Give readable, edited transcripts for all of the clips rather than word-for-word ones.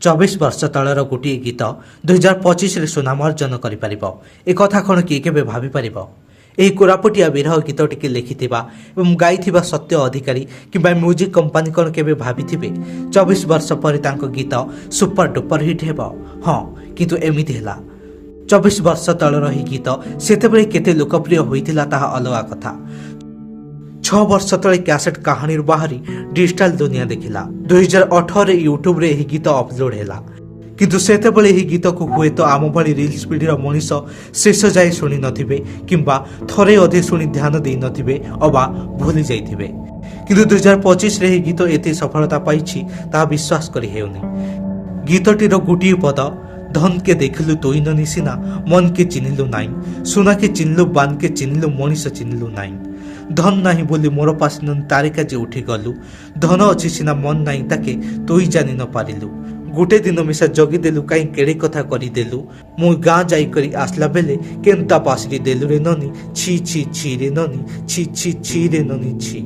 24 ବର୍ଷ ତଳର ଗୋଟିଏ ଗୀତ 2025ରେ ସୁନାମ ଅର୍ଜନ କରିପାରିବ। ଏକଥା କ'ଣ କିଏ କେବେ ଭାବିପାରିବ? ଏହି କୋରାପୁଟିଆ ବିରହ ଗୀତଟିକେ ଲେଖିଥିବା ଏବଂ ଗାଇଥିବା ସତ୍ୟ ଅଧିକାରୀ କିମ୍ବା ମ୍ୟୁଜିକ୍ କମ୍ପାନୀ କ'ଣ କେବେ ଭାବିଥିବେ 24 ବର୍ଷ ପରେ ତାଙ୍କ ଗୀତ ସୁପର ଡୁପର ହିଟ୍ ହେବ? ହଁ, କିନ୍ତୁ ଏମିତି ହେଲା। 24 ବର୍ଷ ତଳର ଏହି ଗୀତ ସେତେବେଳେ କେତେ ଲୋକପ୍ରିୟ ହୋଇଥିଲା ତାହା ଅଲଗା କଥା। 6 ବର୍ଷ ତଳେ କ୍ୟାସେଟ୍ କାହାଣୀରୁ ବାହାରି ଡିଜିଟାଲ ଦୁନିଆ ଦେଖିଲା। 2018ରେ ୟୁଟ୍ୟୁବରେ ଏହି ଗୀତ ଅପଲୋଡ୍ ହେଲା। କିନ୍ତୁ ସେତେବେଳେ ଏହି ଗୀତକୁ ହୁଏତ ଆମ ଭଳି ରିଲ୍ସ ପିଢ଼ିର ମଣିଷ ଶେଷ ଯାଏ ଶୁଣି ନଥିବେ କିମ୍ବା ଥରେ ଅଧେ ଶୁଣି ଧ୍ୟାନ ଦେଇନଥିବେ ଅବା ଭୁଲି ଯାଇଥିବେ। କିନ୍ତୁ 2025ରେ ଏହି ଗୀତ ଏତେ ସଫଳତା ପାଇଛି ତାହା ବିଶ୍ୱାସ କରି ହେଉନି। ଗୀତଟିର ଗୋଟିଏ ପଦ, ଧନକେ ଦେଖିଲୁ ତୋଇନନି ସିନା ମନକେ ଚିହ୍ନିଲୁ ନାଇଁ, ସୁନାକେ ଚିହ୍ନିଲୁ ବାନକେ ଚିହ୍ନିଲୁ ମଣିଷ ଚିହ୍ନିଲୁ ନାଇଁ। ଧନ ନାହିଁ ବୋଲି ମୋର ପାଶନ ତାରିକା ଯେ ଉଠି ଗଲୁ, ଧନ ଅଛି ସିନା ମନ ନାହିଁ ତାକେ ତୋଇ ଜାଣି ନ ପାରିଲୁ। ଗୋଟେ ଦିନ ମିଶା ଜଗିଦେଲୁ କାହିଁ କେଡ଼େ କଥା କରିଦେଲୁ, ମୁଁ ଗାଁ ଯାଇକରି ଆସିଲା ବେଲେ କେନ୍ତା ପାଶରି ଦେଲୁ ରେ ନନି, ଛି ଛି ଛି ରେ ନନି, ଛି ଛି ଛି ରେ ନନି ଛି।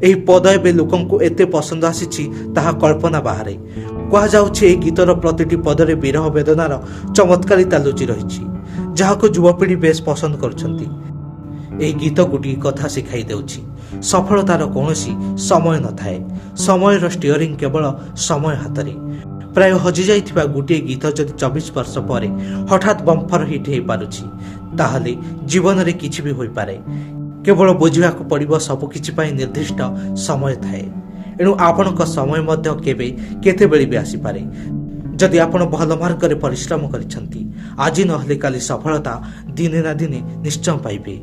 ଏହି ପଦ ଏବେ ଲୋକଙ୍କୁ ଏତେ ପସନ୍ଦ ଆସିଛି ତାହା କଳ୍ପନା ବାହାରେ। କୁହାଯାଉଛି ଏହି ଗୀତର ପ୍ରତିଟି ପଦରେ ବିରହ ବେଦନାର ଚମତ୍କାରିତା ଲୁଚି ରହିଛି, ଯାହାକୁ ଯୁବପିଢ଼ି ବେଶ ପସନ୍ଦ କରୁଛନ୍ତି। ଏହି ଗୀତ ଗୋଟିଏ କଥା ଶିଖାଇ ଦେଉଛି, ସଫଳତାର କୌଣସି ସମୟ ନଥାଏ। ସମୟର ଷ୍ଟିଅରିଂ କେବଳ ସମୟ ହାତରେ। ପ୍ରାୟ ହଜିଯାଇଥିବା ଗୋଟିଏ ଗୀତ ଯଦି 24 ବର୍ଷ ପରେ ହଠାତ୍ ବମ୍ଫର ହିଟ୍ ହେଇପାରୁଛି, ତାହେଲେ ଜୀବନରେ କିଛି ବି ହୋଇପାରେ। କେବଳ ବୁଝିବାକୁ ପଡ଼ିବ ସବୁକିଛି ପାଇଁ ନିର୍ଦ୍ଦିଷ୍ଟ ସମୟ ଥାଏ। ଏଣୁ ଆପଣଙ୍କ ସମୟ ମଧ୍ୟ କେବେ କେତେବେଳେ ବି ଆସିପାରେ। ଯଦି ଆପଣ ଭଲ ମାର୍ଗରେ ପରିଶ୍ରମ କରିଛନ୍ତି, ଆଜି ନହେଲେ କାଲି ସଫଳତା ଦିନେ ନା ଦିନେ ନିଶ୍ଚୟ ପାଇବେ।